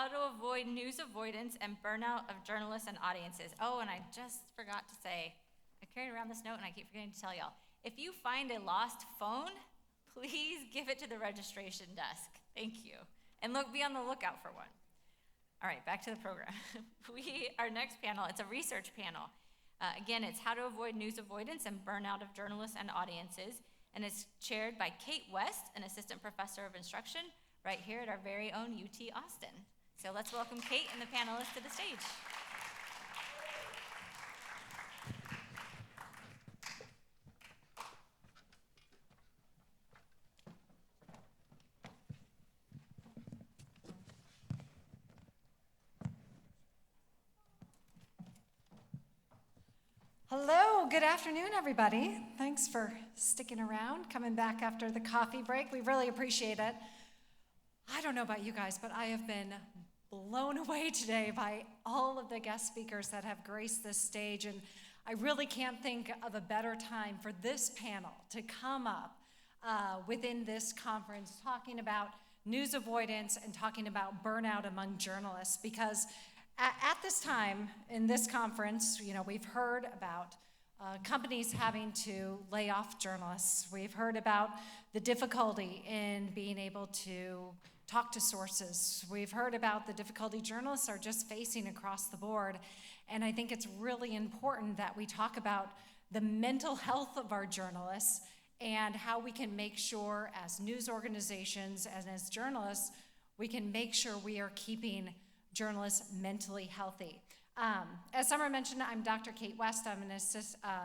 how to avoid news avoidance and burnout of journalists and audiences. Oh, and I just forgot to say, I carried around this note and I keep forgetting to tell y'all. If you find a lost phone, please give it to the registration desk. Thank you. And be on the lookout for one. All right, back to the program. Our next panel, it's a research panel. Again, it's how to avoid news avoidance and burnout of journalists and audiences. And it's chaired by Kate West, an assistant professor of instruction, right here at our very own UT Austin. So let's welcome Kate and the panelists to the stage. Hello, good afternoon, everybody. Thanks for sticking around, coming back after the coffee break. We really appreciate it. I don't know about you guys, but I have been blown away today by all of the guest speakers that have graced this stage, and I really can't think of a better time for this panel to come up within this conference talking about news avoidance and talking about burnout among journalists, because at this time in this conference, we've heard about companies having to lay off journalists. We've heard about the difficulty in being able to talk to sources. We've heard about the difficulty journalists are just facing across the board. And I think it's really important that we talk about the mental health of our journalists and how we can make sure as news organizations and as journalists, we can make sure we are keeping journalists mentally healthy. As Summer mentioned, I'm Dr. Kate West. I'm an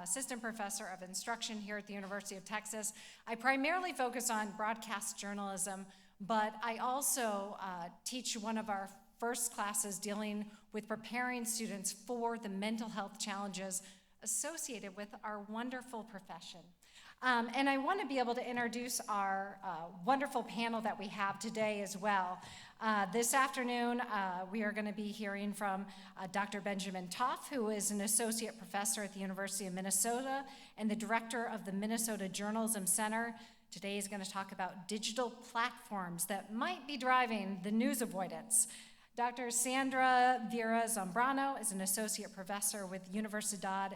assistant professor of instruction here at the University of Texas. I primarily focus on broadcast journalism, but I also teach one of our first classes dealing with preparing students for the mental health challenges associated with our wonderful profession. And I want to be able to introduce our wonderful panel that we have today as well. This afternoon, we are going to be hearing from Dr. Benjamin Toff, who is an associate professor at the University of Minnesota and the director of the Minnesota Journalism Center. Today he's going to talk about digital platforms that might be driving the news avoidance. Dr. Sandra Vera Zambrano is an associate professor with Universidad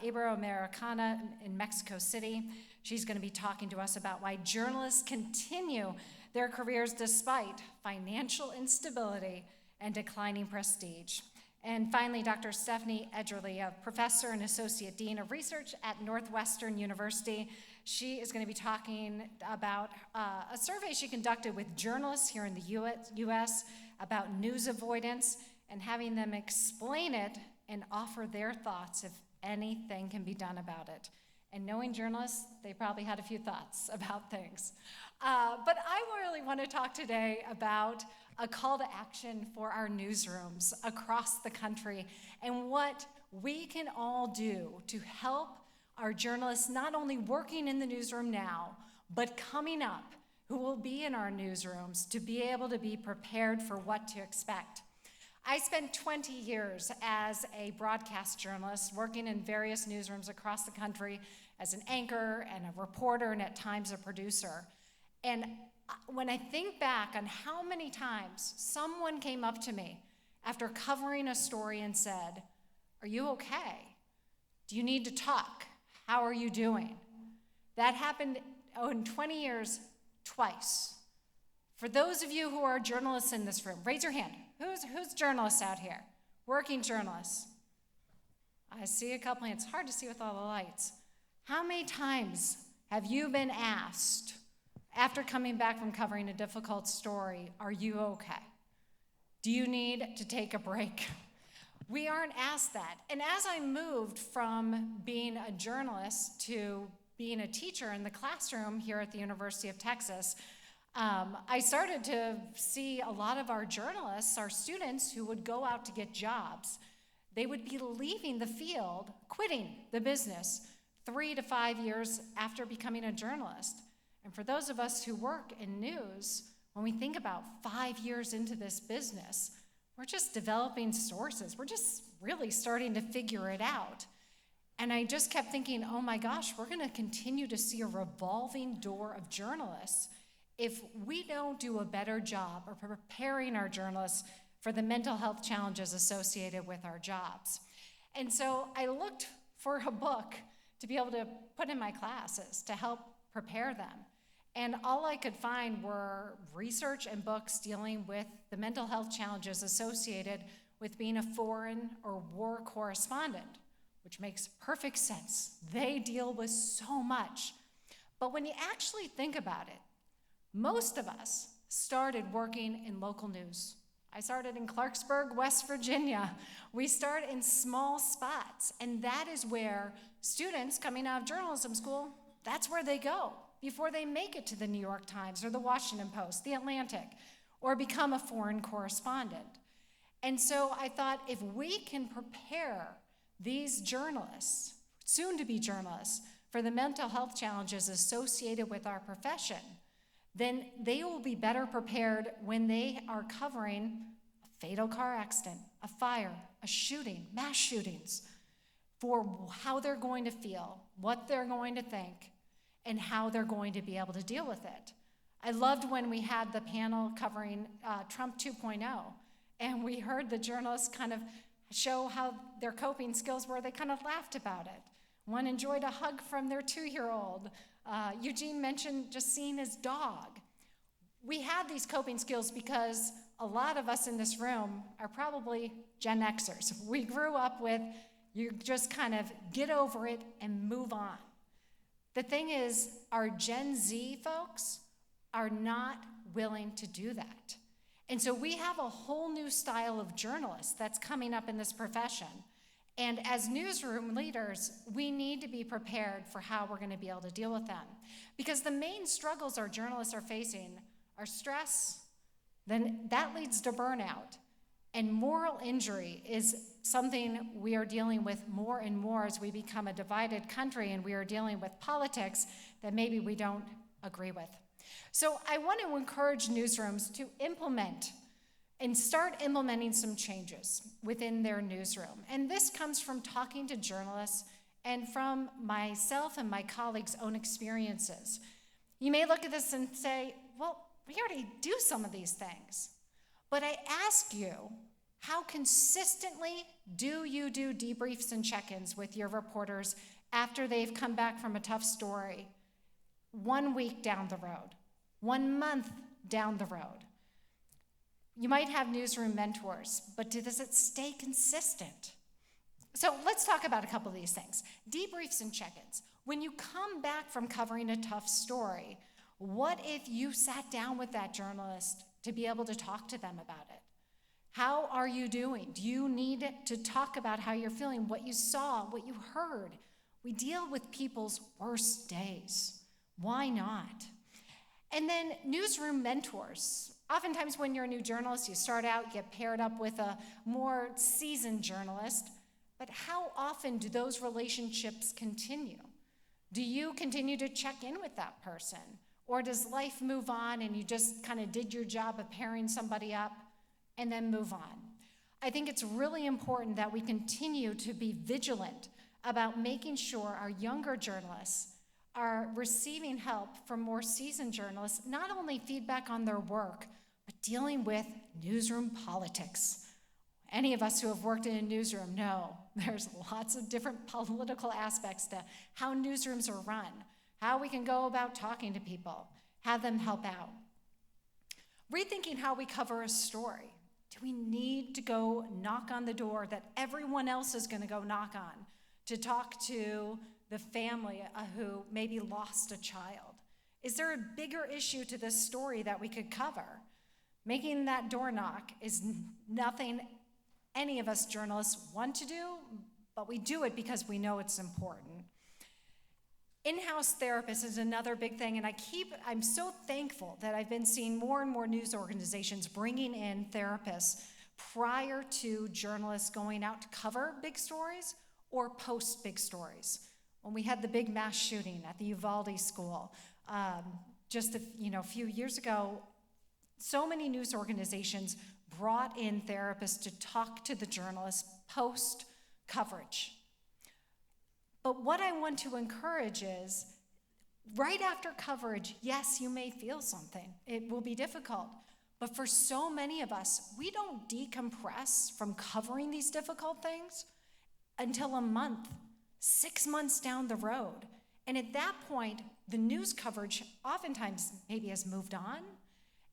Iberoamericana in Mexico City. She's going to be talking to us about why journalists continue their careers despite financial instability and declining prestige. And finally, Dr. Stephanie Edgerly, a professor and associate dean of research at Northwestern University. She is going to be talking about a survey she conducted with journalists here in the U.S. about news avoidance and having them explain it and offer their thoughts if anything can be done about it. And knowing journalists, they probably had a few thoughts about things. But I really want to talk today about a call to action for our newsrooms across the country and what we can all do to help our journalists not only working in the newsroom now, but coming up who will be in our newsrooms to be able to be prepared for what to expect. I spent 20 years as a broadcast journalist working in various newsrooms across the country as an anchor and a reporter and at times a producer. And when I think back on how many times someone came up to me after covering a story and said, "Are you okay? Do you need to talk? How are you doing?" That happened in 20 years twice. For those of you who are journalists in this room, raise your hand. Who's journalists out here? Working journalists. I see a couple hands. It's hard to see with all the lights. How many times have you been asked, after coming back from covering a difficult story, are you okay? Do you need to take a break? We aren't asked that. And as I moved from being a journalist to being a teacher in the classroom here at the University of Texas, I started to see a lot of our journalists, our students who would go out to get jobs. They would be leaving the field, quitting the business 3 to 5 years after becoming a journalist. And for those of us who work in news, when we think about 5 years into this business, we're just developing sources. We're just really starting to figure it out. And I just kept thinking, oh my gosh, we're going to continue to see a revolving door of journalists if we don't do a better job of preparing our journalists for the mental health challenges associated with our jobs. And so I looked for a book to be able to put in my classes to help prepare them. And all I could find were research and books dealing with the mental health challenges associated with being a foreign or war correspondent, which makes perfect sense. They deal with so much. But when you actually think about it, most of us started working in local news. I started in Clarksburg, West Virginia. We start in small spots, and that is where students coming out of journalism school, that's where they go before they make it to the New York Times or the Washington Post, the Atlantic, or become a foreign correspondent. And so I thought, if we can prepare these journalists, soon-to-be journalists, for the mental health challenges associated with our profession, then they will be better prepared when they are covering a fatal car accident, a fire, a shooting, mass shootings, for how they're going to feel, what they're going to think, and how they're going to be able to deal with it. I loved when we had the panel covering Trump 2.0, and we heard the journalists kind of show how their coping skills were. They kind of laughed about it. One enjoyed a hug from their 2-year-old. Eugene mentioned just seeing his dog. We have these coping skills because a lot of us in this room are probably Gen Xers. We grew up with, you just kind of get over it and move on. The thing is, our Gen Z folks are not willing to do that. And so we have a whole new style of journalists that's coming up in this profession. And as newsroom leaders, we need to be prepared for how we're going to be able to deal with them. Because the main struggles our journalists are facing are stress, then that leads to burnout. And moral injury is something we are dealing with more and more as we become a divided country and we are dealing with politics that maybe we don't agree with. So I want to encourage newsrooms to implement and start implementing some changes within their newsroom. And this comes from talking to journalists and from myself and my colleagues' own experiences. You may look at this and say, well, we already do some of these things. But I ask you, how consistently do you do debriefs and check-ins with your reporters after they've come back from a tough story 1 week down the road, 1 month down the road? You might have newsroom mentors, but does it stay consistent? So let's talk about a couple of these things. Debriefs and check-ins. When you come back from covering a tough story, what if you sat down with that journalist to be able to talk to them about it? How are you doing? Do you need to talk about how you're feeling, what you saw, what you heard? We deal with people's worst days. Why not? And then newsroom mentors. Oftentimes when you're a new journalist, you start out, get paired up with a more seasoned journalist, but how often do those relationships continue? Do you continue to check in with that person? Or does life move on and you just kind of did your job of pairing somebody up and then move on? I think it's really important that we continue to be vigilant about making sure our younger journalists are receiving help from more seasoned journalists, not only feedback on their work, but dealing with newsroom politics. Any of us who have worked in a newsroom know there's lots of different political aspects to how newsrooms are run, how we can go about talking to people, have them help out. Rethinking how we cover a story. Do we need to go knock on the door that everyone else is going to go knock on to talk to the family who maybe lost a child? Is there a bigger issue to this story that we could cover? Making that door knock is nothing any of us journalists want to do, but we do it because we know it's important. In-house therapists is another big thing, and I'm so thankful that I've been seeing more and more news organizations bringing in therapists prior to journalists going out to cover big stories or post big stories. When we had the big mass shooting at the Uvalde school, just a few years ago, so many news organizations brought in therapists to talk to the journalists post coverage. But what I want to encourage is Right after coverage, yes, you may feel something. It will be difficult. But for so many of us, we don't decompress from covering these difficult things until a month, 6 months down the road. And at that point, the news coverage oftentimes maybe has moved on,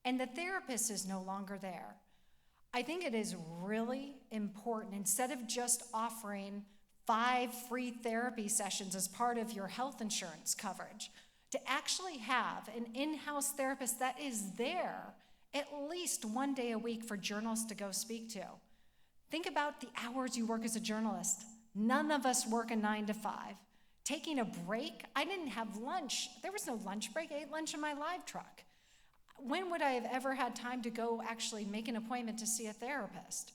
and the therapist is no longer there. I think it is really important, instead of just offering 5 free therapy sessions as part of your health insurance coverage, to actually have an in-house therapist that is there at least 1 day a week for journalists to go speak to. Think about the hours you work as a journalist. None of us work a 9 to 5. Taking a break, I didn't have lunch. There was no lunch break. I ate lunch in my live truck. When would I have ever had time to go actually make an appointment to see a therapist?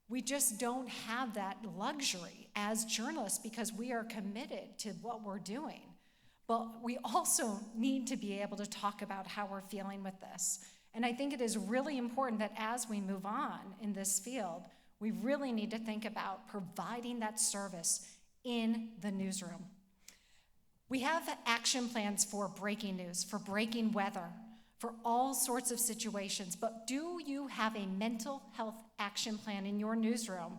We just don't have that luxury as journalists because we are committed to what we're doing. But we also need to be able to talk about how we're feeling with this. And I think it is really important that as we move on in this field, we really need to think about providing that service in the newsroom. We have action plans for breaking news, for breaking weather, for all sorts of situations, but do you have a mental health action plan in your newsroom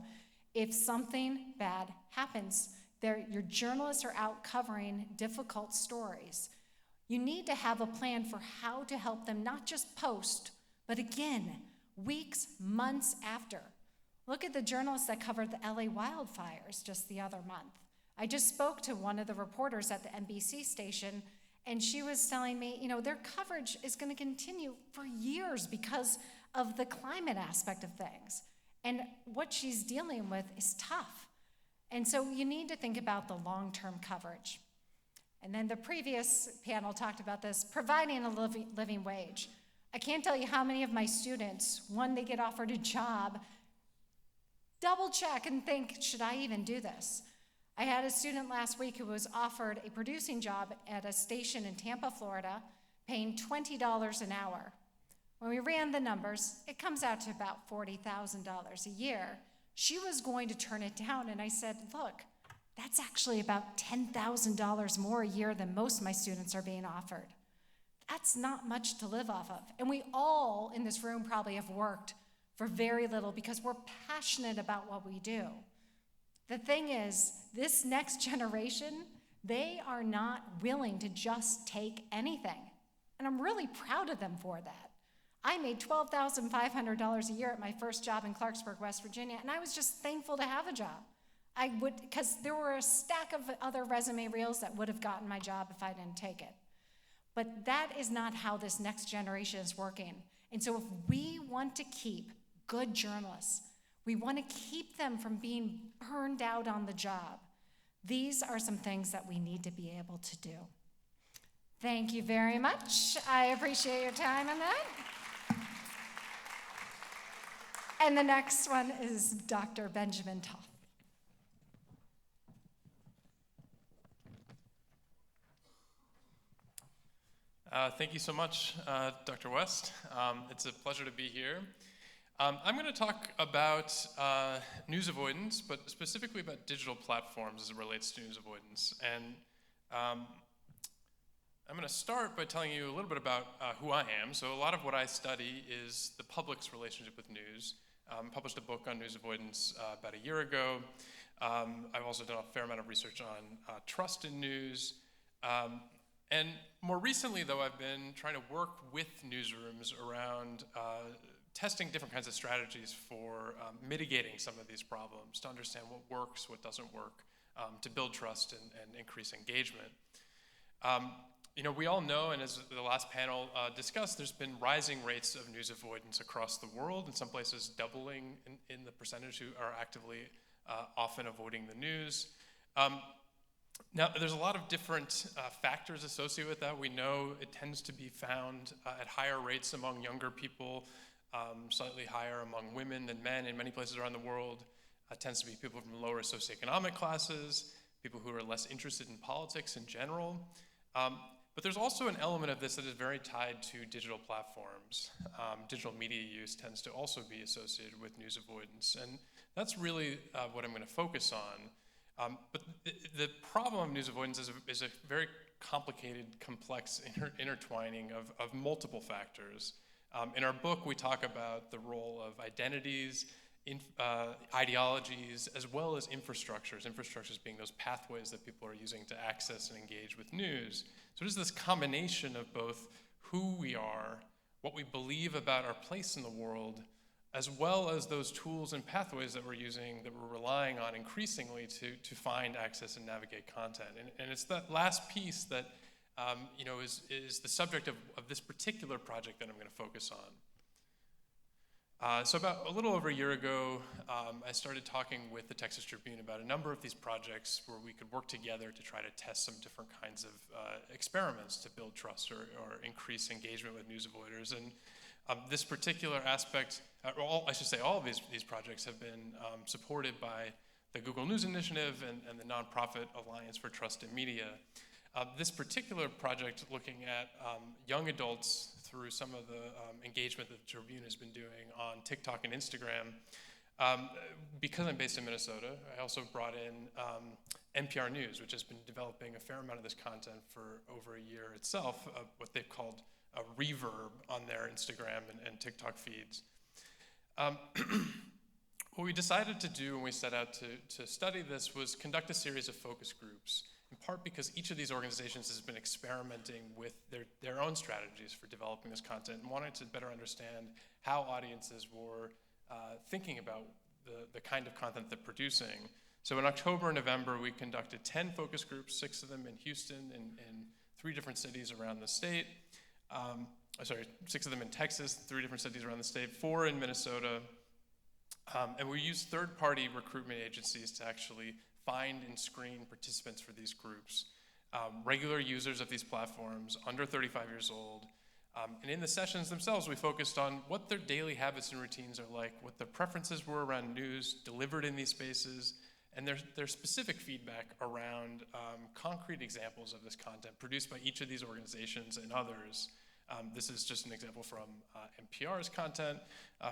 if something bad happens? Your journalists are out covering difficult stories. You need to have a plan for how to help them, not just post, but again, weeks, months after. Look at the journalists that covered the LA wildfires just the other month. I just spoke to one of the reporters at the NBC station, and she was telling me, their coverage is going to continue for years because of the climate aspect of things. And what she's dealing with is tough. And so you need to think about the long-term coverage. And then the previous panel talked about this, providing a living wage. I can't tell you how many of my students, when they get offered a job, double check and think, should I even do this? I had a student last week who was offered a producing job at a station in Tampa, Florida, paying $20 an hour. When we ran the numbers, it comes out to about $40,000 a year. She was going to turn it down, and I said, look, that's actually about $10,000 more a year than most of my students are being offered. That's not much to live off of. And we all in this room probably have worked for very little because we're passionate about what we do. The thing is, this next generation, they are not willing to just take anything. And I'm really proud of them for that. I made $12,500 a year at my first job in Clarksburg, West Virginia, and I was just thankful to have a job. Because there were a stack of other resume reels that would have gotten my job if I didn't take it. But that is not how this next generation is working. And so if we want to keep good journalists, we want to keep them from being burned out on the job, these are some things that we need to be able to do. Thank you very much. I appreciate your time on that. And the next one is Dr. Benjamin Toff. Thank you so much, Dr. West. It's a pleasure to be here. I'm going to talk about news avoidance, but specifically about digital platforms as it relates to news avoidance. And I'm going to start by telling you a little bit about who I am. So a lot of what I study is the public's relationship with news. Published a book on news avoidance about a year ago. I've also done a fair amount of research on trust in news. And more recently, though, I've been trying to work with newsrooms around testing different kinds of strategies for mitigating some of these problems, to understand what works, what doesn't work, to build trust and increase engagement. We all know, and as the last panel discussed, there's been rising rates of news avoidance across the world, in some places doubling in the percentage who are actively often avoiding the news. Now, there's a lot of different factors associated with that. We know it tends to be found at higher rates among younger people, slightly higher among women than men in many places around the world. It tends to be people from lower socioeconomic classes, people who are less interested in politics in general. But there's also an element of this that is very tied to digital platforms. Digital media use tends to also be associated with news avoidance, and that's really what I'm going to focus on. But the problem of news avoidance is a very complicated, complex intertwining of multiple factors. In our book, we talk about the role of identities, ideologies, as well as infrastructures being those pathways that people are using to access and engage with news. So it is this combination of both who we are, what we believe about our place in the world, as well as those tools and pathways that we're using, that we're relying on increasingly to find, access, and navigate content. And it's that last piece that is the subject of this particular project that I'm going to focus on. So about a little over a year ago, I started talking with the Texas Tribune about a number of these projects where we could work together to try to test some different kinds of experiments to build trust or increase engagement with news avoiders. And this particular aspect, all of these projects have been supported by the Google News Initiative and the nonprofit Alliance for Trust in Media. This particular project, looking at young adults through some of the engagement that the Tribune has been doing on TikTok and Instagram. Because I'm based in Minnesota, I also brought in NPR News, which has been developing a fair amount of this content for over a year itself, what they've called a reverb on their Instagram and TikTok feeds. What we decided to do when we set out to study this was conduct a series of focus groups, in part because each of these organizations has been experimenting with their own strategies for developing this content and wanted to better understand how audiences were thinking about the kind of content they're producing. So in October and November, we conducted 10 focus groups, 6 of them in Houston and 3 different cities around the state. 6 of them in Texas, 3 different cities around the state, 4 in Minnesota. And we used third-party recruitment agencies to actually find and screen participants for these groups, regular users of these platforms, under 35 years old. And in the sessions themselves, we focused on what their daily habits and routines are like, what their preferences were around news delivered in these spaces, and their specific feedback around concrete examples of this content produced by each of these organizations and others. This is just an example from NPR's content,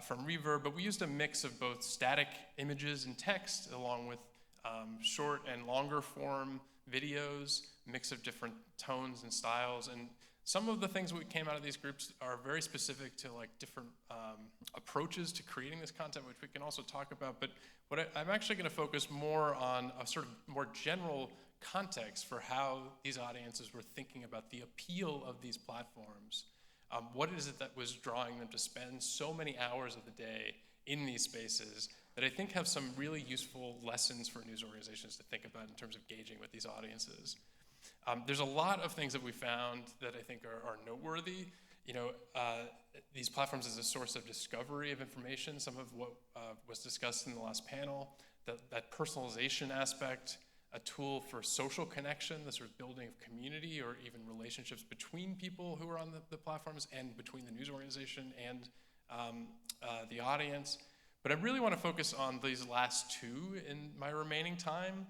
from Reverb, but we used a mix of both static images and text, along with short and longer form videos, mix of different tones and styles. And some of the things that came out of these groups are very specific to like different approaches to creating this content, which we can also talk about. But I'm actually going to focus more on a sort of more general context for how these audiences were thinking about the appeal of these platforms. What is it that was drawing them to spend so many hours of the day in these spaces that I think have some really useful lessons for news organizations to think about in terms of gauging with these audiences. There's a lot of things that we found that I think are noteworthy. These platforms as a source of discovery of information, some of what was discussed in the last panel, that personalization aspect, a tool for social connection, the sort of building of community or even relationships between people who are on the platforms and between the news organization and the audience. But I really want to focus on these last 2 in my remaining time.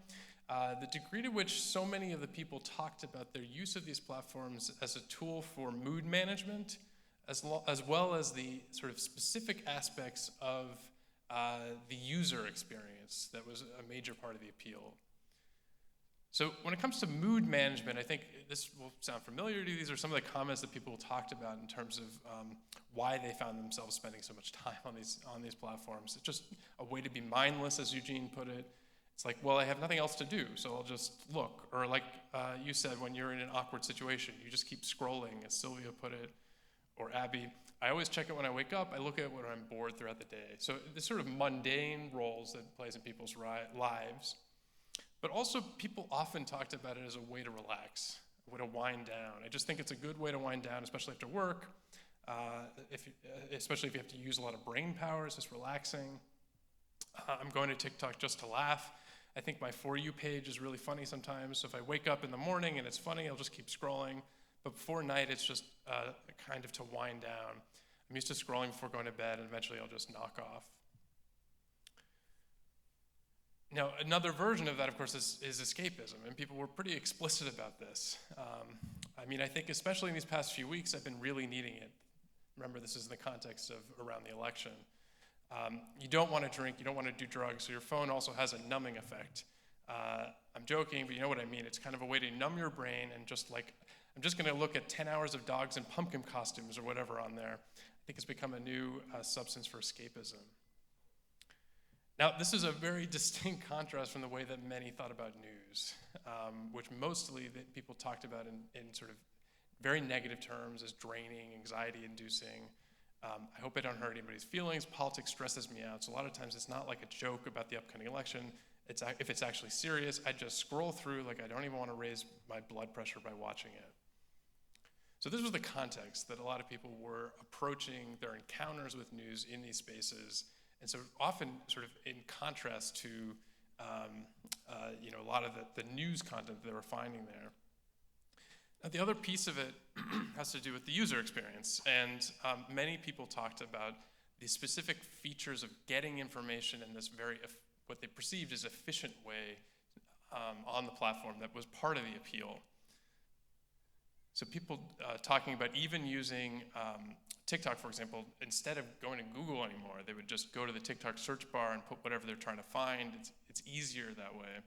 The degree to which so many of the people talked about their use of these platforms as a tool for mood management, as well as the sort of specific aspects of the user experience that was a major part of the appeal. So when it comes to mood management, I think this will sound familiar to you. These are some of the comments that people talked about in terms of why they found themselves spending so much time on these platforms. It's just a way to be mindless, as Eugene put it. It's like, well, I have nothing else to do, so I'll just look. Or like you said, when you're in an awkward situation, you just keep scrolling, as Sylvia put it, or Abby. I always check it when I wake up. I look at it when I'm bored throughout the day. So the sort of mundane roles that it plays in people's lives. But also, people often talked about it as a way to relax, a way to wind down. I just think it's a good way to wind down, especially after work, especially if you have to use a lot of brain power. It's just relaxing. I'm going to TikTok just to laugh. I think my For You page is really funny sometimes. So if I wake up in the morning and it's funny, I'll just keep scrolling. But before night, it's just kind of to wind down. I'm used to scrolling before going to bed, and eventually I'll just knock off. Now, another version of that, of course, is escapism, and people were pretty explicit about this. I think especially in these past few weeks, I've been really needing it. Remember, this is in the context of around the election. You don't want to drink, you don't want to do drugs, so your phone also has a numbing effect. I'm joking, but you know what I mean. It's kind of a way to numb your brain and just like, I'm just gonna look at 10 hours of dogs in pumpkin costumes or whatever on there. I think it's become a new substance for escapism. Now, this is a very distinct contrast from the way that many thought about news, which mostly people talked about in sort of very negative terms as draining, anxiety-inducing. I hope I don't hurt anybody's feelings. Politics stresses me out. So a lot of times it's not like a joke about the upcoming election. If it's actually serious, I just scroll through like I don't even want to raise my blood pressure by watching it. So this was the context that a lot of people were approaching their encounters with news in these spaces. And so often sort of in contrast to a lot of the news content that they were finding there. Now, the other piece of it has to do with the user experience. And many people talked about the specific features of getting information in this what they perceived as efficient way on the platform that was part of the appeal. So people talking about even using TikTok, for example, instead of going to Google anymore, they would just go to the TikTok search bar and put whatever they're trying to find. It's easier that way.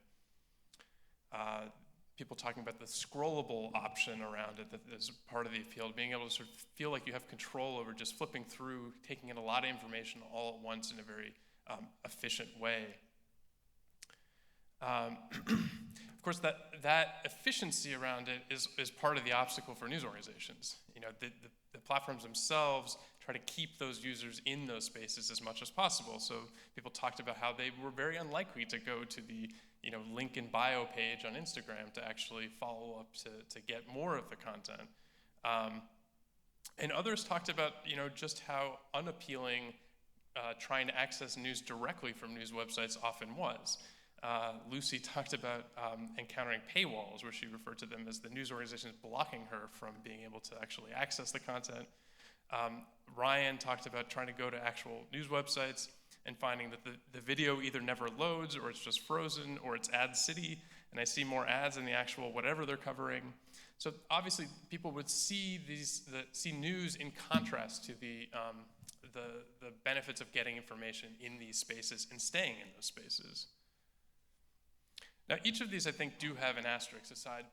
People talking about the scrollable option around it that is part of the appeal, being able to sort of feel like you have control over just flipping through, taking in a lot of information all at once in a very efficient way. Of course, that efficiency around it is part of the obstacle for news organizations. You know, the platforms themselves try to keep those users in those spaces as much as possible. So people talked about how they were very unlikely to go to the link in bio page on Instagram to actually follow up to get more of the content. And others talked about just how unappealing trying to access news directly from news websites often was. Lucy talked about encountering paywalls, where she referred to them as the news organizations blocking her from being able to actually access the content. Ryan talked about trying to go to actual news websites and finding that the video either never loads, or it's just frozen, or it's ad city, and I see more ads in the actual whatever they're covering. So obviously people would see news in contrast to the benefits of getting information in these spaces and staying in those spaces. Now, each of these, I think, do have an asterisk aside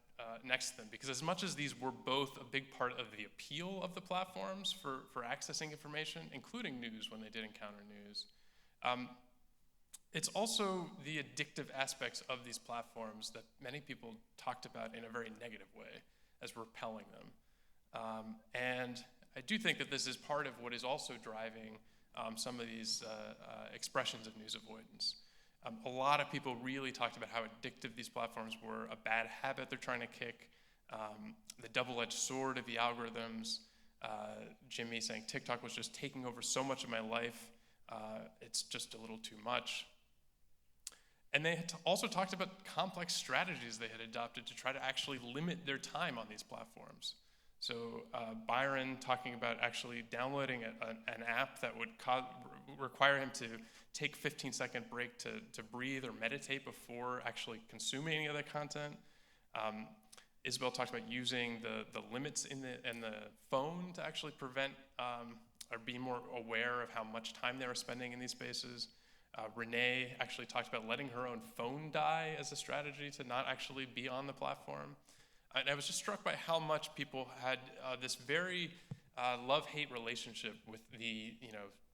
next to them, because as much as these were both a big part of the appeal of the platforms for accessing information, including news when they did encounter news, it's also the addictive aspects of these platforms that many people talked about in a very negative way as repelling them. And I do think that this is part of what is also driving some of these expressions of news avoidance. A lot of people really talked about how addictive these platforms were, a bad habit they're trying to kick, the double-edged sword of the algorithms. Jimmy saying TikTok was just taking over so much of my life, it's just a little too much. And they had also talked about complex strategies they had adopted to try to actually limit their time on these platforms. So Byron talking about actually downloading an app that would require him to take 15-second break to breathe or meditate before actually consuming any of that content. Isabel talked about using the limits in the phone to actually prevent or be more aware of how much time they were spending in these spaces. Renee actually talked about letting her own phone die as a strategy to not actually be on the platform. And I was just struck by how much people had this very love-hate relationship with the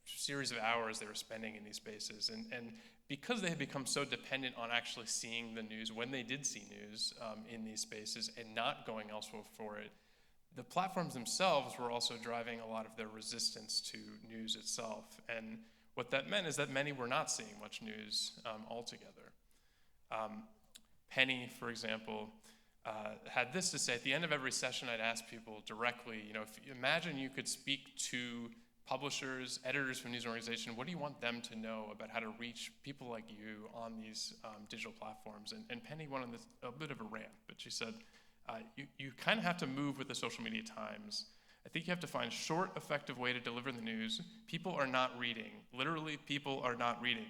series of hours they were spending in these spaces. And because they had become so dependent on actually seeing the news when they did see news in these spaces and not going elsewhere for it, the platforms themselves were also driving a lot of their resistance to news itself. And what that meant is that many were not seeing much news altogether. Penny, for example, had this to say: at the end of every session, I'd ask people directly, if you imagine you could speak to publishers, editors from news organizations, what do you want them to know about how to reach people like you on these digital platforms? And Penny went on a bit of a rant, but she said, you kind of have to move with the social media times. I think you have to find a short, effective way to deliver the news. People are not reading. Literally, people are not reading.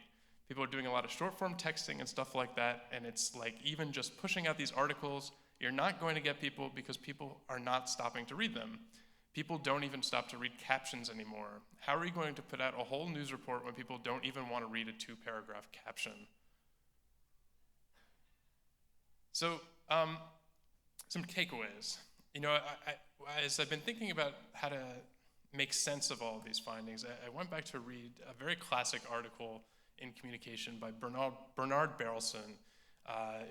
People are doing a lot of short-form texting and stuff like that, and it's like even just pushing out these articles, you're not going to get people because people are not stopping to read them. People don't even stop to read captions anymore. How are you going to put out a whole news report when people don't even want to read a 2-paragraph caption? So, some takeaways. You know, as I've been thinking about how to make sense of all of these findings, I went back to read a very classic article in Communication by Bernard Berelson,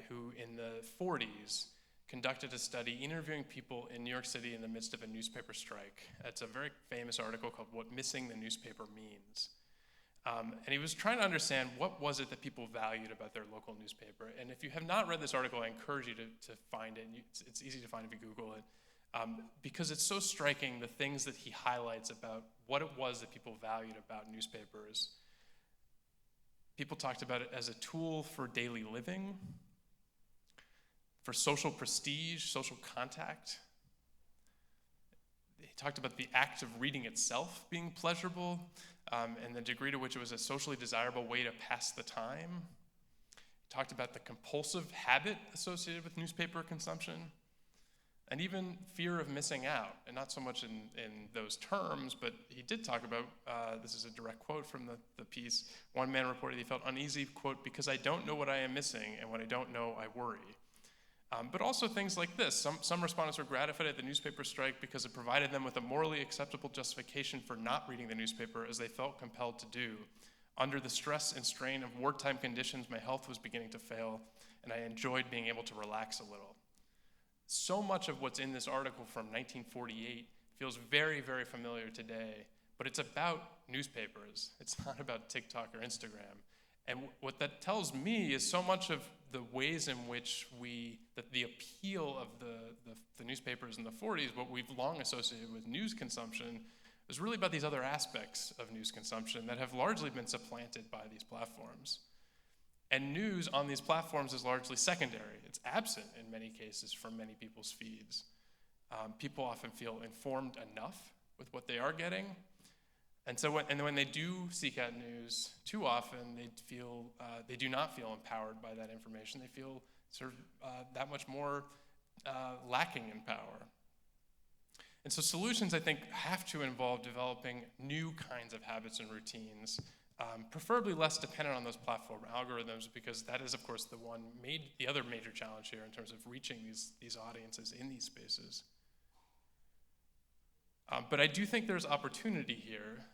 who in the 40s conducted a study interviewing people in New York City in the midst of a newspaper strike. It's a very famous article called "What Missing the Newspaper Means." And he was trying to understand what was it that people valued about their local newspaper. And if you have not read this article, I encourage you to find it. It's easy to find if you Google it. Because it's so striking, the things that he highlights about what it was that people valued about newspapers. People talked about it as a tool for daily living, for social prestige, social contact. He talked about the act of reading itself being pleasurable, and the degree to which it was a socially desirable way to pass the time. He talked about the compulsive habit associated with newspaper consumption, and even fear of missing out, and not so much in those terms, but he did talk about, this is a direct quote from the piece, one man reported he felt uneasy, quote, because I don't know what I am missing, and when I don't know, I worry. But also things like this. Some respondents were gratified at the newspaper strike because it provided them with a morally acceptable justification for not reading the newspaper as they felt compelled to do. Under the stress and strain of wartime conditions, my health was beginning to fail, and I enjoyed being able to relax a little. So much of what's in this article from 1948 feels very, very familiar today, but it's about newspapers. It's not about TikTok or Instagram. And what that tells me is so much of the ways in which the appeal of the newspapers in the 40s, what we've long associated with news consumption, is really about these other aspects of news consumption that have largely been supplanted by these platforms. And news on these platforms is largely secondary. It's absent in many cases from many people's feeds. People often feel informed enough with what they are getting. And so when they do seek out news, too often they do not feel empowered by that information. They feel sort of that much more lacking in power. And so solutions, I think, have to involve developing new kinds of habits and routines, preferably less dependent on those platform algorithms, because that is, of course, the other major challenge here in terms of reaching these audiences in these spaces. But I do think there's opportunity here,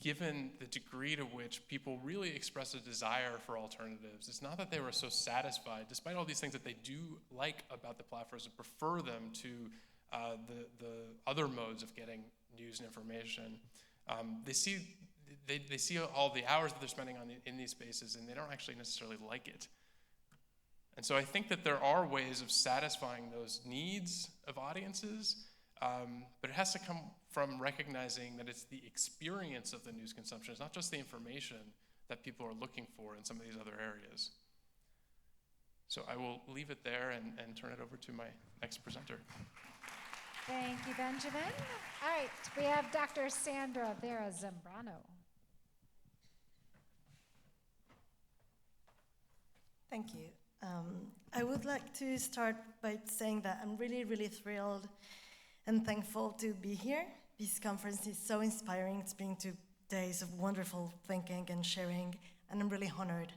given the degree to which people really express a desire for alternatives. It's not that they were so satisfied, despite all these things that they do like about the platforms and prefer them to the other modes of getting news and information. They see all the hours that they're spending in these spaces, and they don't actually necessarily like it. And so I think that there are ways of satisfying those needs of audiences, but it has to come from recognizing that it's the experience of the news consumption. It's not just the information that people are looking for in some of these other areas. So I will leave it there and turn it over to my next presenter. Thank you, Benjamin. All right, we have Dr. Sandra Vera Zambrano. Thank you. I would like to start by saying that I'm really, really thrilled and thankful to be here. This conference is so inspiring. It's been 2 days of wonderful thinking and sharing, and I'm really honored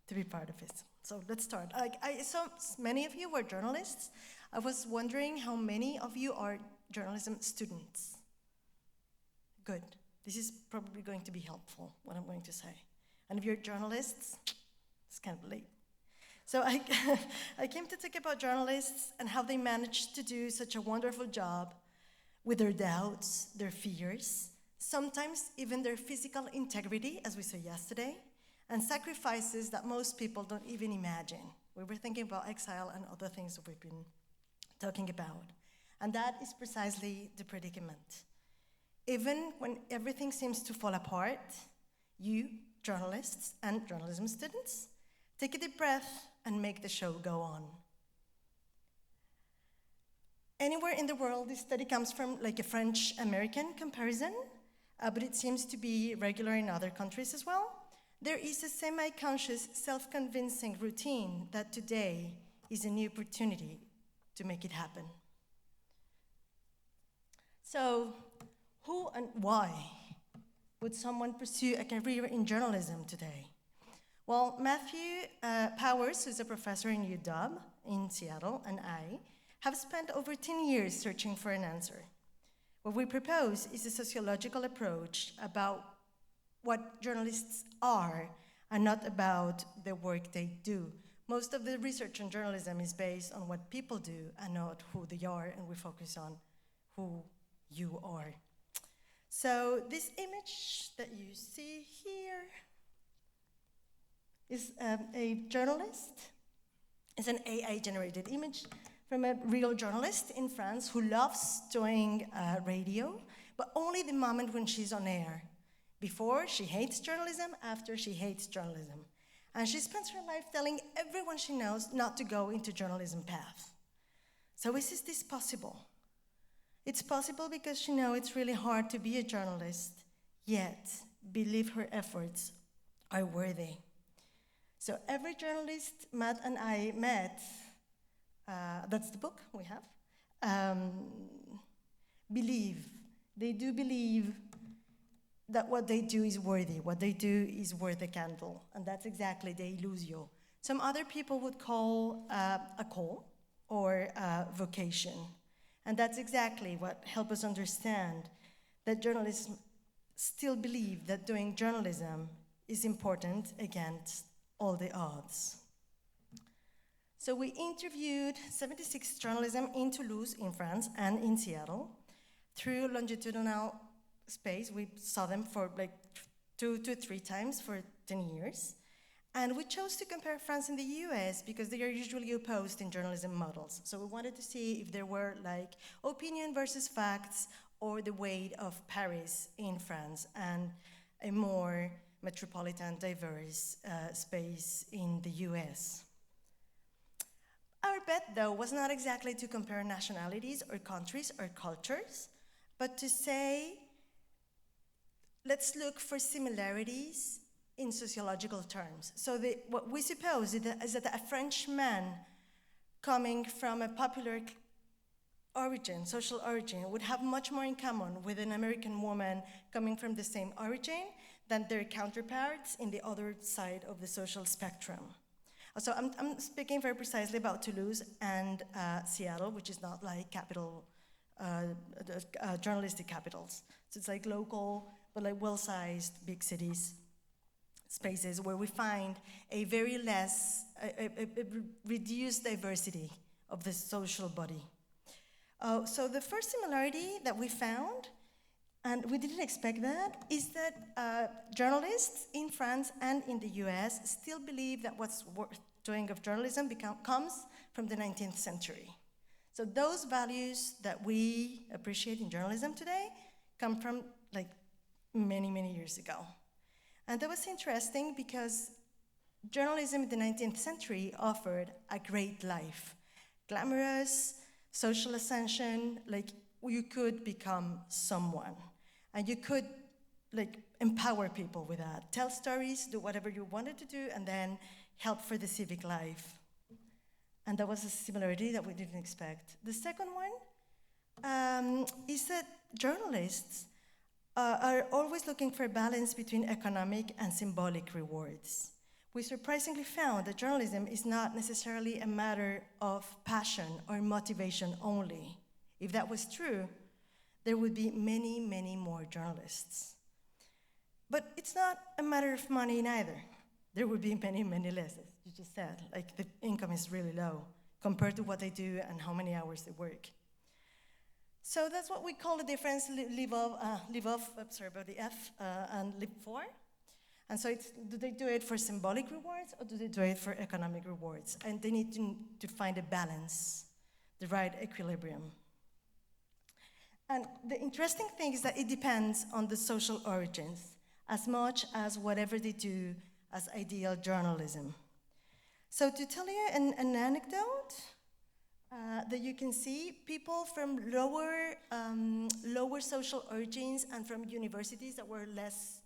to be part of it. So let's start. I saw many of you were journalists. I was wondering how many of you are journalism students. Good. This is probably going to be helpful, what I'm going to say. And if you're journalists, it's kind of late. So I came to talk about journalists and how they managed to do such a wonderful job with their doubts, their fears, sometimes even their physical integrity, as we saw yesterday, and sacrifices that most people don't even imagine. We were thinking about exile and other things that we've been talking about. And that is precisely the predicament. Even when everything seems to fall apart, you, journalists and journalism students, take a deep breath and make the show go on. Anywhere in the world, this study comes from like a French-American comparison, but it seems to be regular in other countries as well. There is a semi-conscious, self-convincing routine that today is a new opportunity to make it happen. So, who and why would someone pursue a career in journalism today? Well, Matthew Powers, who's a professor in UW in Seattle and I have spent over 10 years searching for an answer. What we propose is a sociological approach about what journalists are and not about the work they do. Most of the research on journalism is based on what people do and not who they are, and we focus on who you are. So this image that you see here is a journalist. It's an AI-generated image from a real journalist in France who loves doing radio, but only the moment when she's on air. Before, she hates journalism. After, she hates journalism. And she spends her life telling everyone she knows not to go into journalism path. So is this possible? It's possible because she knows it's really hard to be a journalist, yet believe her efforts are worthy. So every journalist Matt and I met, that's the book we have, they do believe that what they do is worthy, what they do is worth a candle, and that's exactly the illusio. Some other people would call a call or a vocation, and that's exactly what helps us understand that journalists still believe that doing journalism is important against all the odds. So we interviewed 76 journalism in Toulouse, in France, and in Seattle through longitudinal space. We saw them for like 2 to 3 times for 10 years. And we chose to compare France and the US because they are usually opposed in journalism models. So we wanted to see if there were like opinion versus facts or the weight of Paris in France and a more metropolitan, diverse space in the US. Our bet, though, was not exactly to compare nationalities or countries or cultures, but to say, let's look for similarities in sociological terms. So what we suppose is that a Frenchman coming from a popular origin, social origin, would have much more in common with an American woman coming from the same origin than their counterparts in the other side of the social spectrum. So I'm speaking very precisely about Toulouse and Seattle, which is not like journalistic capitals. So it's like local, but like well-sized big cities, spaces where we find a very reduced diversity of the social body. So the first similarity that we found, and we didn't expect that, is that journalists in France and in the US still believe that what's worth doing of journalism comes from the 19th century. So those values that we appreciate in journalism today come from like many, many years ago. And that was interesting because journalism in the 19th century offered a great life. Glamorous, social ascension, like you could become someone. And you could like empower people with that. Tell stories, do whatever you wanted to do, and then help for the civic life. And that was a similarity that we didn't expect. The second one is that journalists are always looking for a balance between economic and symbolic rewards. We surprisingly found that journalism is not necessarily a matter of passion or motivation only. If that was true, there would be many, many more journalists. But it's not a matter of money neither. There would be many, many less, as you just said. Like the income is really low compared to what they do and how many hours they work. So that's what we call the difference, live off, the F, and live for. And so do they do it for symbolic rewards or do they do it for economic rewards? And they need to find a balance, the right equilibrium. And the interesting thing is that it depends on the social origins as much as whatever they do as ideal journalism. So to tell you an anecdote, that you can see people from lower social origins and from universities that were less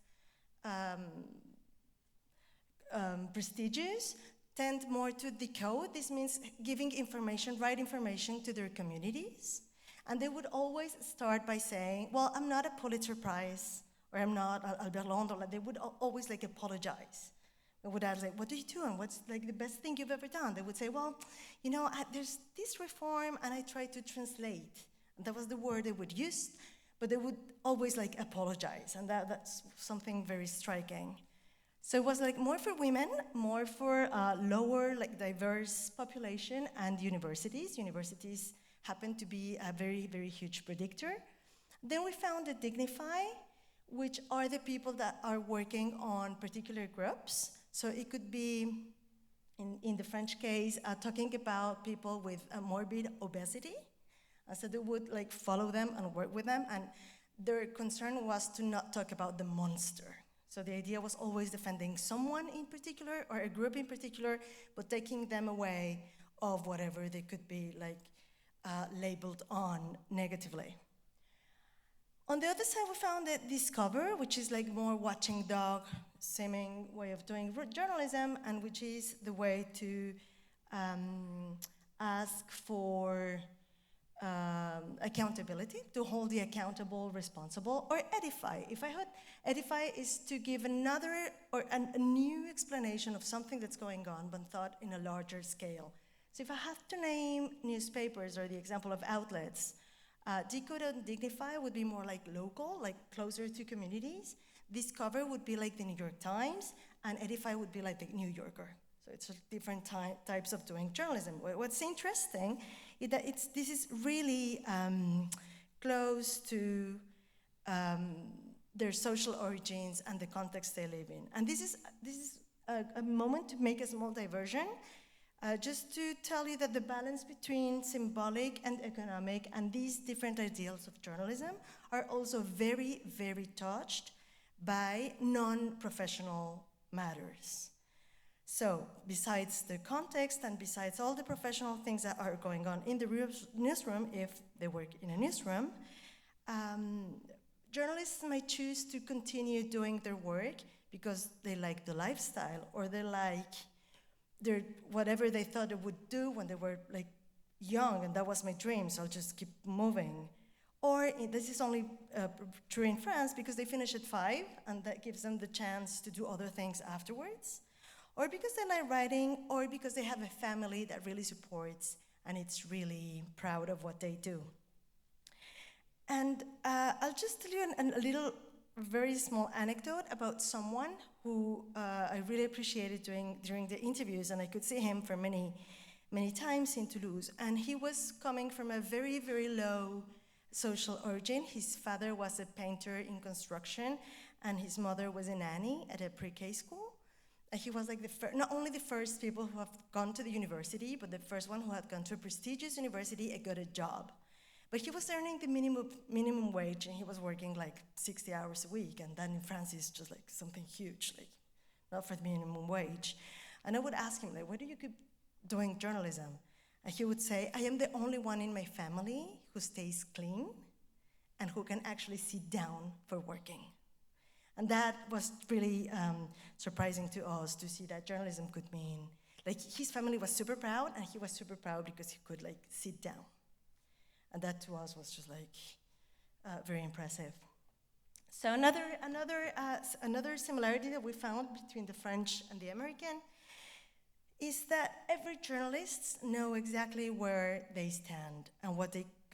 prestigious tend more to decode. This means giving information, right information to their communities. And they would always start by saying, well, I'm not a Pulitzer Prize, or I'm not Albert Londres. They would always like apologize I would ask, like, what do you do, and what's like the best thing you've ever done? They would say, well, there's this reform, and I try to translate. And that was the word they would use, but they would always like apologize, and that's something very striking. So it was like more for women, more for lower, like diverse population, and universities. Universities happen to be a very, very huge predictor. Then we found the Dignify, which are the people that are working on particular groups. So it could be, in the French case, talking about people with morbid obesity. So they would like follow them and work with them, and their concern was to not talk about the monster. So the idea was always defending someone in particular or a group in particular, but taking them away of whatever they could be like labeled on negatively. On the other side, we found that Discover, which is like more watching dog seeming way of doing journalism, and which is the way to ask for accountability, to hold the accountable responsible, or Edify. If I heard Edify is to give another or a new explanation of something that's going on, but thought in a larger scale. So if I have to name newspapers or the example of outlets, Decode and Dignify would be more like local, like closer to communities. Discover would be like the New York Times, and Edify would be like the New Yorker. So it's different types of doing journalism. What's interesting is that this is really close to their social origins and the context they live in. And this is a moment to make a small diversion, just to tell you that the balance between symbolic and economic and these different ideals of journalism are also very, very touched by non-professional matters. So besides the context and besides all the professional things that are going on in the newsroom, if they work in a newsroom, journalists might choose to continue doing their work because they like the lifestyle, or they like whatever they thought they would do when they were like young, and that was my dream, so I'll just keep moving. Or this is only true in France because they finish at 5, and that gives them the chance to do other things afterwards. Or because they like writing, or because they have a family that really supports and it's really proud of what they do. And I'll just tell you a little, very small anecdote about someone who I really appreciated during the interviews, and I could see him for many, many times in Toulouse. And he was coming from a very, very low social origin. His father was a painter in construction, and his mother was a nanny at a pre-K school. He was like not only the first people who have gone to the university, but the first one who had gone to a prestigious university and got a job. But he was earning the minimum wage, and he was working like 60 hours a week, and that in France is just like something huge, like not for the minimum wage. And I would ask him, like, why do you keep doing journalism? And he would say, I am the only one in my family who stays clean and who can actually sit down for working. And that was really surprising to us, to see that journalism could mean, like, his family was super proud, and he was super proud because he could like sit down. And that to us was just like very impressive. So another similarity that we found between the French and the American is that every journalist know exactly where they stand and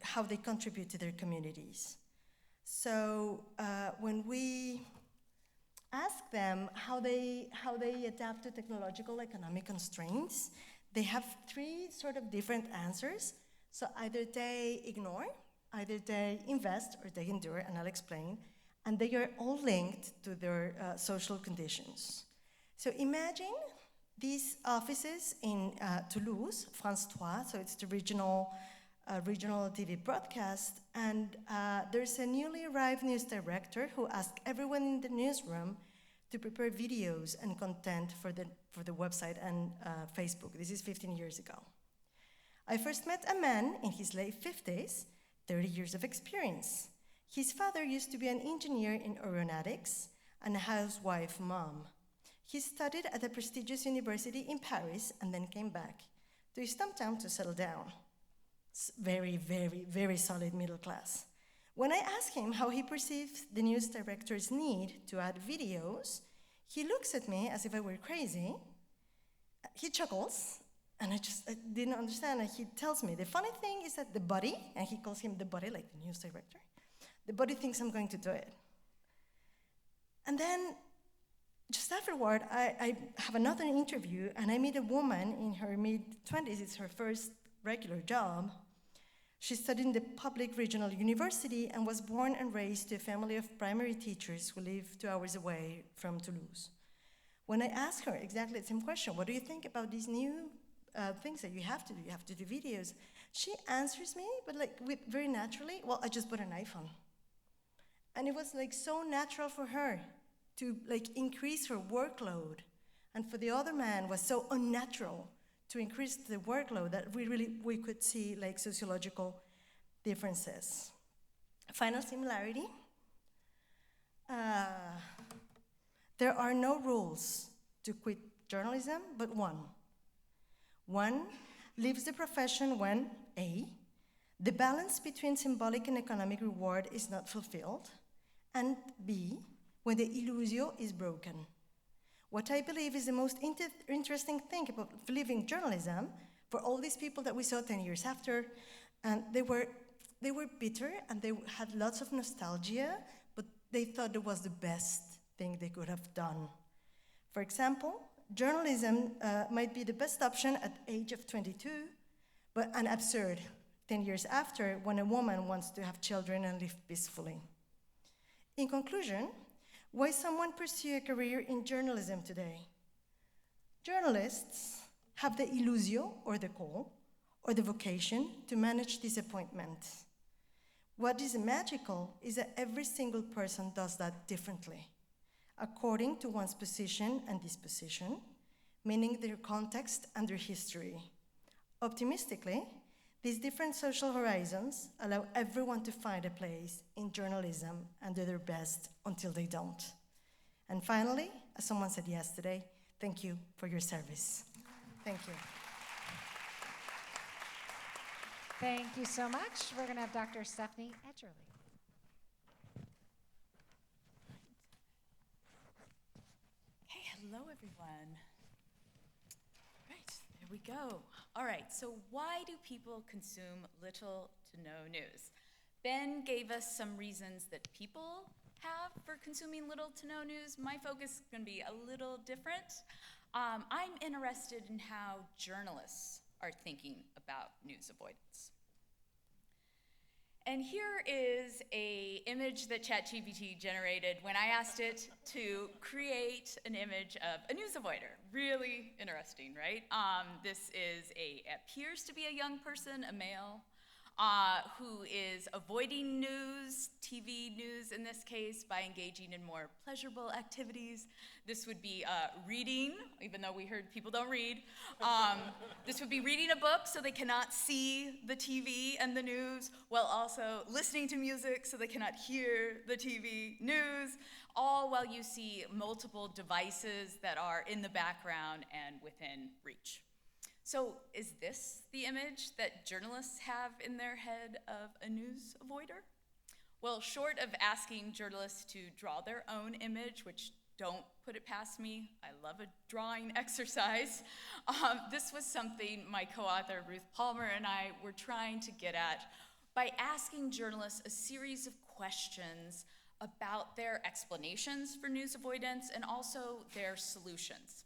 how they contribute to their communities. So when we ask them how they adapt to technological economic constraints, they have 3 sort of different answers. So either they ignore, either they invest, or they endure, and I'll explain. And they are all linked to their social conditions. So imagine these offices in Toulouse, France 3, so it's the regional TV broadcast, and there's a newly arrived news director who asked everyone in the newsroom to prepare videos and content for the website and Facebook. This is 15 years ago. I first met a man in his late 50s, 30 years of experience. His father used to be an engineer in aeronautics and a housewife mom. He studied at a prestigious university in Paris and then came back to his hometown to settle down. It's very, very, very solid middle class. When I asked him how he perceived the news director's need to add videos, He looks at me as if I were crazy. He chuckles, and I didn't understand. And he tells me, the funny thing is that the body, and he calls him the body, like the news director, the body thinks I'm going to do it. And then, just afterward, I have another interview, and I meet a woman in her mid-20s. It's her first regular job. She studied in the public regional university and was born and raised to a family of primary teachers who live 2 hours away from Toulouse. When I ask her exactly the same question, what do you think about these new things that you have to do? You have to do videos. She answers me, but very naturally, well, I just bought an iPhone. And it was so natural for her to increase her workload. And for the other man was so unnatural to increase the workload that we could see sociological differences. Final similarity. There are no rules to quit journalism, but one. One leaves the profession when A, the balance between symbolic and economic reward is not fulfilled, and B, when the illusio is broken. What I believe is the most interesting thing about living journalism, for all these people that we saw 10 years after, and they were bitter and they had lots of nostalgia, but they thought it was the best thing they could have done. For example, journalism might be the best option at the age of 22, but an absurd 10 years after when a woman wants to have children and live peacefully. In conclusion, why someone pursue a career in journalism today? Journalists have the illusio, or the call, or the vocation to manage disappointment. What is magical is that every single person does that differently, according to one's position and disposition, meaning their context and their history. Optimistically, these different social horizons allow everyone to find a place in journalism and do their best until they don't. And finally, as someone said yesterday, thank you for your service. Thank you. Thank you so much. We're going to have Dr. Stephanie Edgerly. Hey, hello, everyone. Right, there we go. All right, so why do people consume little to no news? Ben gave us some reasons that people have for consuming little to no news. My focus is going to be a little different. I'm interested in how journalists are thinking about news avoidance. And here is an image that ChatGPT generated when I asked it to create an image of a news avoider. Really interesting, right? This appears to be a young person, a male, who is avoiding news, TV news in this case, by engaging in more pleasurable activities. This would be reading, even though we heard people don't read. This would be reading a book so they cannot see the TV and the news, while also listening to music so they cannot hear the TV news, all while you see multiple devices that are in the background and within reach. So is this the image that journalists have in their head of a news avoider? Well, short of asking journalists to draw their own image, which don't put it past me, I love a drawing exercise, this was something my co-author Ruth Palmer and I were trying to get at by asking journalists a series of questions about their explanations for news avoidance and also their solutions.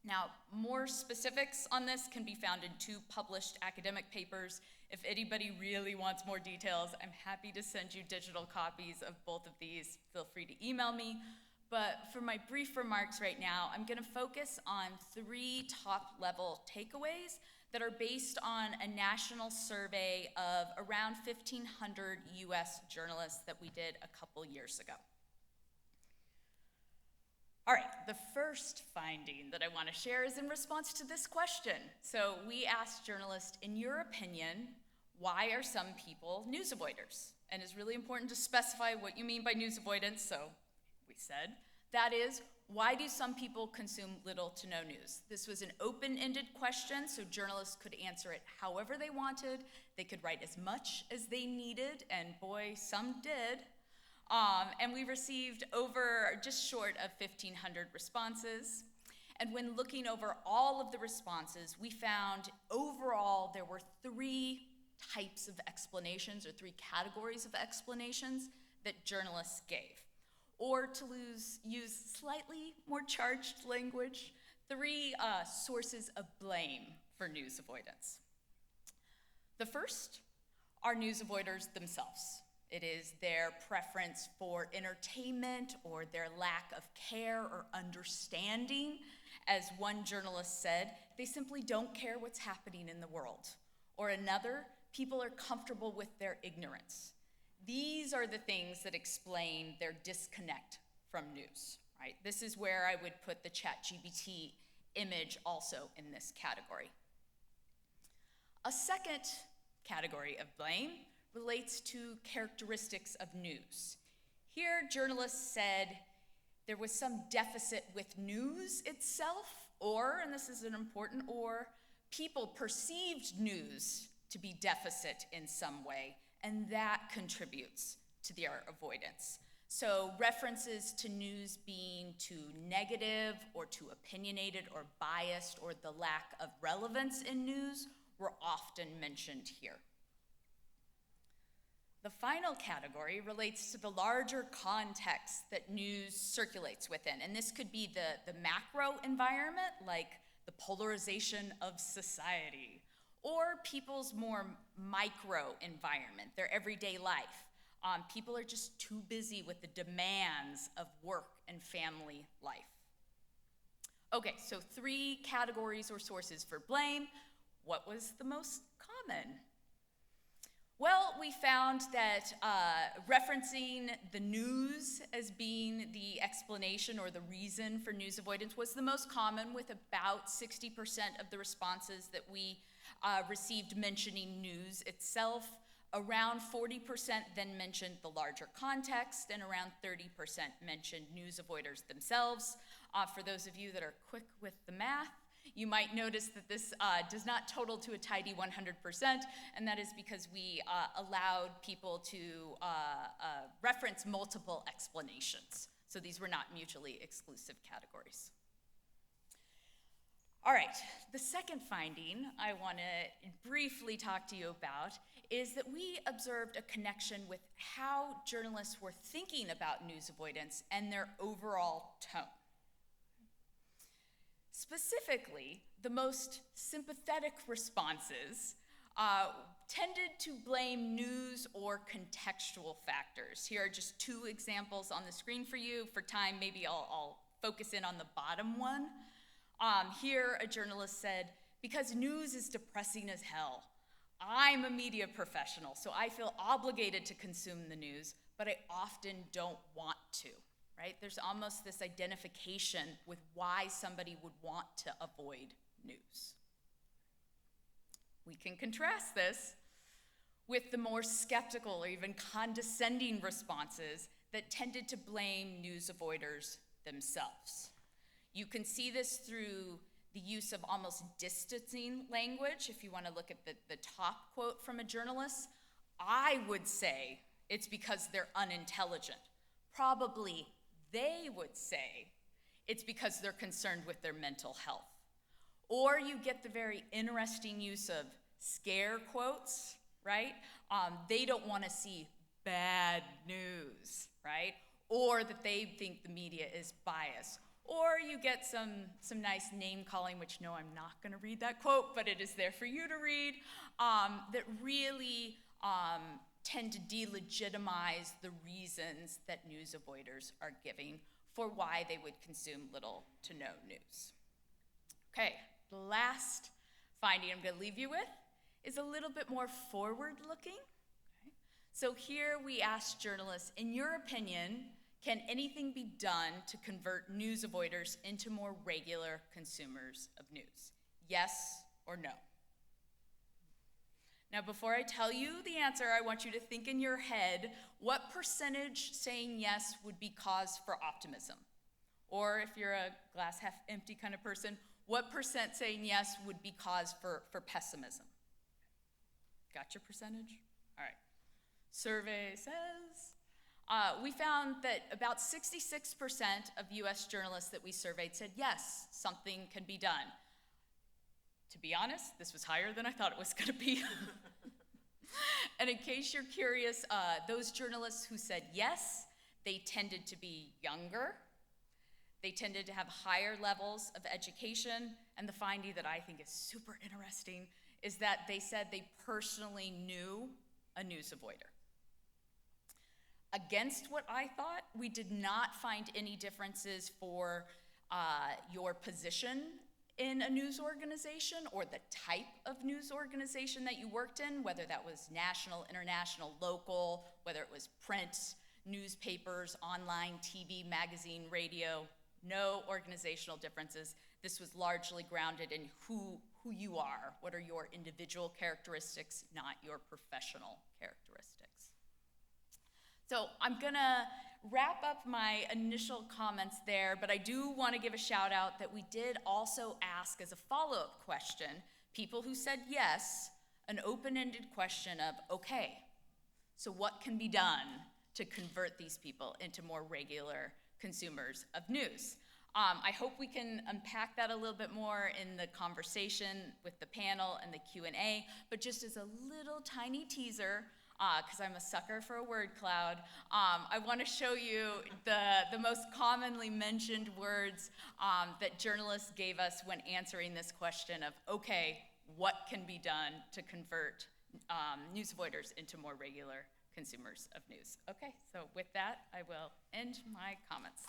Now, more specifics on this can be found in 2 published academic papers. If anybody really wants more details, I'm happy to send you digital copies of both of these. Feel free to email me. But for my brief remarks right now, I'm going to focus on 3 top-level takeaways that are based on a national survey of around 1,500 US journalists that we did a couple years ago. All right, the first finding that I want to share is in response to this question. So we asked journalists, in your opinion, why are some people news avoiders? And it's really important to specify what you mean by news avoidance, so we said, that is, why do some people consume little to no news? This was an open-ended question, so journalists could answer it however they wanted. They could write as much as they needed, and boy, some did. And we received over just short of 1,500 responses. And when looking over all of the responses, we found overall there were 3 types of explanations, or 3 categories of explanations that journalists gave. Or to use slightly more charged language, 3 sources of blame for news avoidance. The first are news avoiders themselves. It is their preference for entertainment or their lack of care or understanding. As one journalist said, they simply don't care what's happening in the world. Or another, people are comfortable with their ignorance. These are the things that explain their disconnect from news, right? This is where I would put the ChatGPT image also in this category. A second category of blame relates to characteristics of news. Here, journalists said there was some deficit with news itself, or, and this is an important or, people perceived news to be deficit in some way, and that contributes to their avoidance. So references to news being too negative or too opinionated or biased, or the lack of relevance in news, were often mentioned here. The final category relates to the larger context that news circulates within. And this could be the macro environment, like the polarization of society, or people's more micro environment, their everyday life. People are just too busy with the demands of work and family life. Okay, so 3 categories or sources for blame. What was the most common? Well, we found that referencing the news as being the explanation or the reason for news avoidance was the most common, with about 60% of the responses that we received mentioning news itself. Around 40% then mentioned the larger context, and around 30% mentioned news avoiders themselves. For those of you that are quick with the math, you might notice that this does not total to a tidy 100%, and that is because we allowed people to reference multiple explanations. So these were not mutually exclusive categories. All right, the second finding I want to briefly talk to you about is that we observed a connection with how journalists were thinking about news avoidance and their overall tone. Specifically, the most sympathetic responses tended to blame news or contextual factors. Here are just 2 examples on the screen for you. For time, maybe I'll focus in on the bottom one. Here, a journalist said, "Because news is depressing as hell. I'm a media professional, so I feel obligated to consume the news, but I often don't want to." Right? There's almost this identification with why somebody would want to avoid news. We can contrast this with the more skeptical or even condescending responses that tended to blame news avoiders themselves. You can see this through the use of almost distancing language. If you want to look at the top quote from a journalist, "I would say it's because they're unintelligent." Probably they would say it's because they're concerned with their mental health. Or you get the very interesting use of scare quotes, right? They don't want to see bad news, right? Or that they think the media is biased. Or you get some nice name calling, which no, I'm not going to read that quote, but it is there for you to read, that really tend to delegitimize the reasons that news avoiders are giving for why they would consume little to no news. Okay, the last finding I'm going to leave you with is a little bit more forward-looking. Okay. So here we asked journalists, in your opinion, can anything be done to convert news avoiders into more regular consumers of news? Yes or no? Now, before I tell you the answer, I want you to think in your head what percentage saying yes would be cause for optimism? Or if you're a glass half empty kind of person, what percent saying yes would be cause for pessimism? Got your percentage? All right. Survey says We found that about 66% of US journalists that we surveyed said, yes, something can be done. To be honest, this was higher than I thought it was going to be. And in case you're curious, those journalists who said yes, they tended to be younger. They tended to have higher levels of education. And the finding that I think is super interesting is that they said they personally knew a news avoider. Against what I thought, we did not find any differences for your position in a news organization or the type of news organization that you worked in, whether that was national, international, local, whether it was print, newspapers, online, TV, magazine, radio, no organizational differences. This was largely grounded in who you are, what are your individual characteristics, not your professional characteristics. So I'm gonna wrap up my initial comments there, but I do want to give a shout out that we did also ask as a follow-up question, people who said yes, an open-ended question of, okay, so what can be done to convert these people into more regular consumers of news? I hope we can unpack that a little bit more in the conversation with the panel and the Q&A, but just as a little tiny teaser, because I'm a sucker for a word cloud, I want to show you the most commonly mentioned words that journalists gave us when answering this question of, okay, what can be done to convert news avoiders into more regular consumers of news? Okay, so with that, I will end my comments.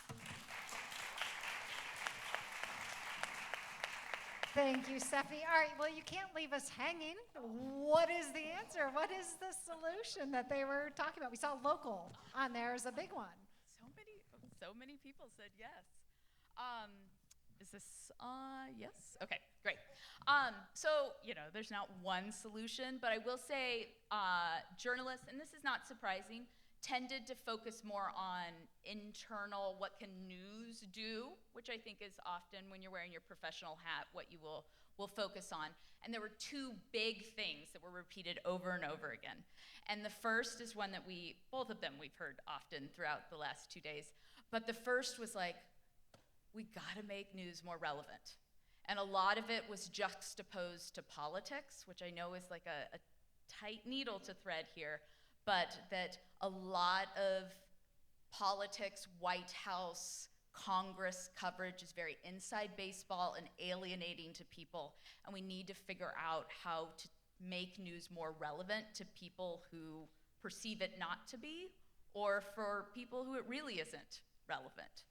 Thank you, Steffi. All right, well, you can't leave us hanging. What is the answer? What is the solution that they were talking about? We saw local on there as a big one. So many people said yes. Is this, yes? Okay, great. So, there's not one solution, but I will say journalists, and this is not surprising, tended to focus more on internal, what can news do, which I think is often when you're wearing your professional hat, what you will focus on. And there were two big things that were repeated over and over again. And the first is one that both of them we've heard often throughout the last 2 days. But the first was like, we gotta make news more relevant. And a lot of it was juxtaposed to politics, which I know is like a tight needle to thread here, but that a lot of politics, White House, Congress coverage is very inside baseball and alienating to people, and we need to figure out how to make news more relevant to people who perceive it not to be, or for people who it really isn't relevant.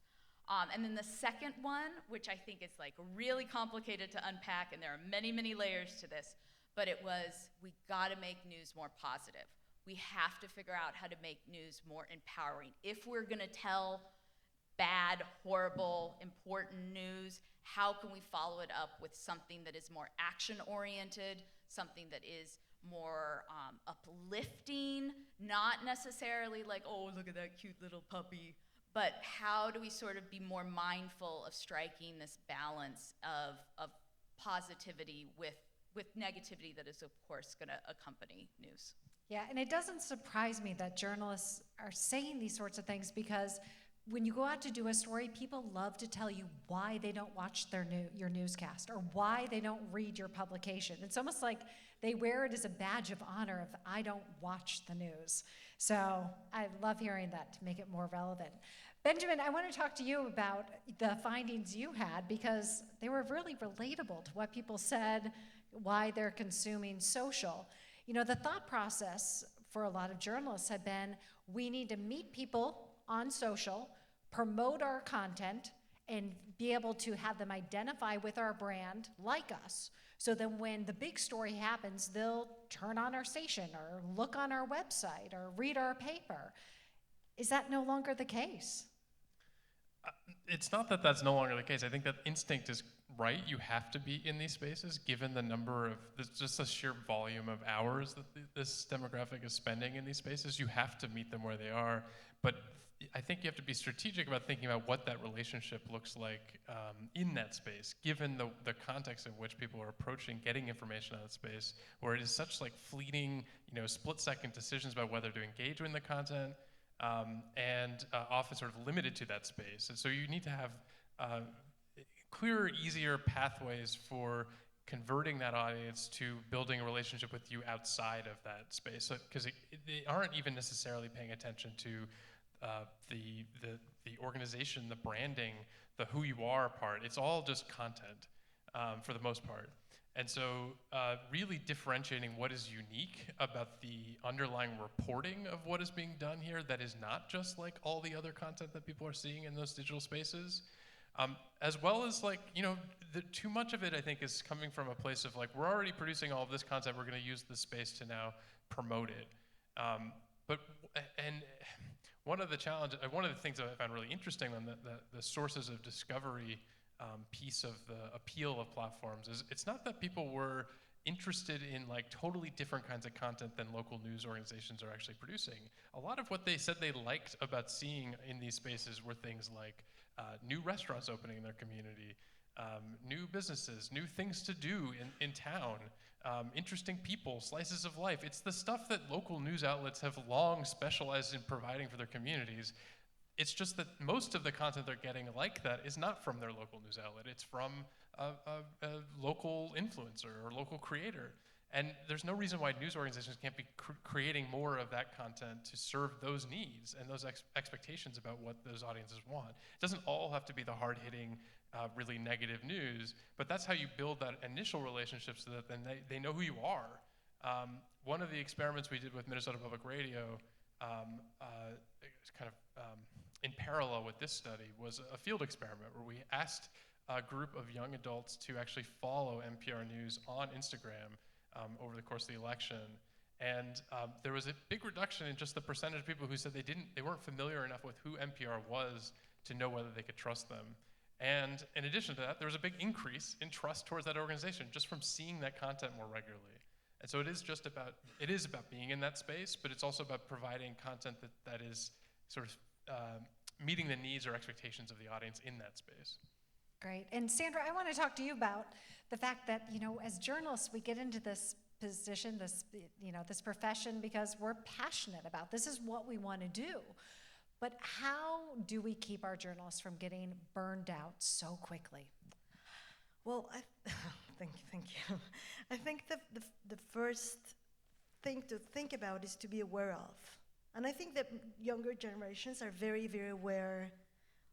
And then the second one, which I think is like really complicated to unpack, and there are many, many layers to this, but it was, we gotta make news more positive. We have to figure out how to make news more empowering. If we're gonna tell bad, horrible, important news, how can we follow it up with something that is more action-oriented, something that is more uplifting, not necessarily like, oh, look at that cute little puppy, but how do we sort of be more mindful of striking this balance of positivity with negativity that is, of course, gonna accompany news? Yeah, and it doesn't surprise me that journalists are saying these sorts of things, because when you go out to do a story, people love to tell you why they don't watch your newscast or why they don't read your publication. It's almost like they wear it as a badge of honor of, I don't watch the news. So I love hearing that to make it more relevant. Benjamin, I want to talk to you about the findings you had, because they were really relatable to what people said, why they're consuming social. The thought process for a lot of journalists had been, we need to meet people on social, promote our content, and be able to have them identify with our brand like us. So then when the big story happens, they'll turn on our station or look on our website or read our paper. Is that no longer the case? It's not that that's no longer the case. I think that instinct is right. You have to be in these spaces, given the number of, just the sheer volume of hours that this demographic is spending in these spaces. You have to meet them where they are. But I think you have to be strategic about thinking about what that relationship looks like in that space, given the context in which people are approaching getting information out of space, where it is such like fleeting, split-second decisions about whether to engage in the content, and often sort of limited to that space. And so you need to have clearer, easier pathways for converting that audience to building a relationship with you outside of that space. Because they aren't even necessarily paying attention to the organization, the branding, the who you are part. It's all just content for the most part. And so really differentiating what is unique about the underlying reporting of what is being done here that is not just like all the other content that people are seeing in those digital spaces, as well as like, too much of it I think is coming from a place of like, we're already producing all of this content, we're gonna use this space to now promote it. One of the things that I found really interesting on the sources of discovery piece of the appeal of platforms is it's not that people were interested in like totally different kinds of content than local news organizations are actually producing. A lot of what they said they liked about seeing in these spaces were things like new restaurants opening in their community, new businesses, new things to do in town, interesting people, slices of life. It's the stuff that local news outlets have long specialized in providing for their communities. It's just that most of the content they're getting like that is not from their local news outlet. It's from a local influencer or local creator. And there's no reason why news organizations can't be creating more of that content to serve those needs and those expectations about what those audiences want. It doesn't all have to be the hard-hitting, really negative news, but that's how you build that initial relationship so that then they know who you are. One of the experiments we did with Minnesota Public Radio, in parallel with this study, was a field experiment where we asked a group of young adults to actually follow NPR News on Instagram over the course of the election. And there was a big reduction in just the percentage of people who said they weren't familiar enough with who NPR was to know whether they could trust them. And in addition to that, there was a big increase in trust towards that organization just from seeing that content more regularly. And so it is about being in that space, but it's also about providing content that is sort of meeting the needs or expectations of the audience in that space. Great. And Sandra, I want to talk to you about the fact that, as journalists, we get into this position, this profession because we're passionate about this is what we want to do. But how do we keep our journalists from getting burned out so quickly? Well, thank you. I think the first thing to think about is to be aware of. And I think that younger generations are very, very aware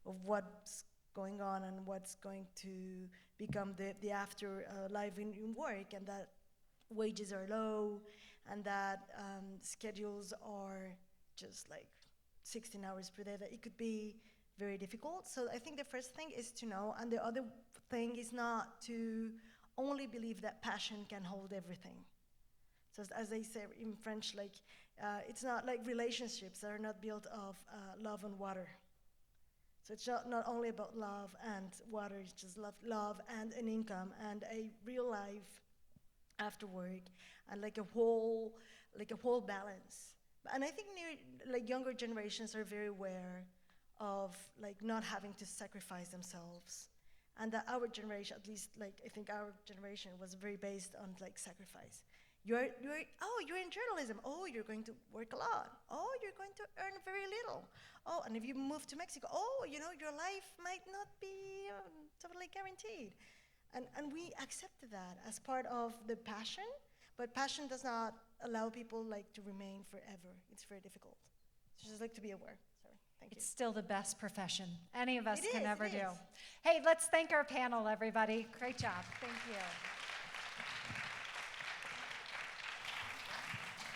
of what's going on and what's going to become the after life in work, and that wages are low, and that schedules are just like 16 hours per day, that it could be very difficult. So I think the first thing is to know, and the other thing is not to only believe that passion can hold everything. So as they say in French, like it's not like relationships that are not built of love and water. So it's not only about love and water, it's just love and an income and a real life after work, and like a whole balance. And I think younger generations are very aware of like not having to sacrifice themselves, and that our generation, at least like I think our generation, was very based on like sacrifice. You're in journalism. Oh, you're going to work a lot. Oh, you're going to earn very little. Oh, and if you move to Mexico, your life might not be totally guaranteed. And we accepted that as part of the passion, but passion does not allow people like to remain forever. It's very difficult. So just like to be aware. Sorry, thank you. It's still the best profession any of us It can is, ever it do. is. Hey, let's thank our panel, everybody. Great job. Thank you.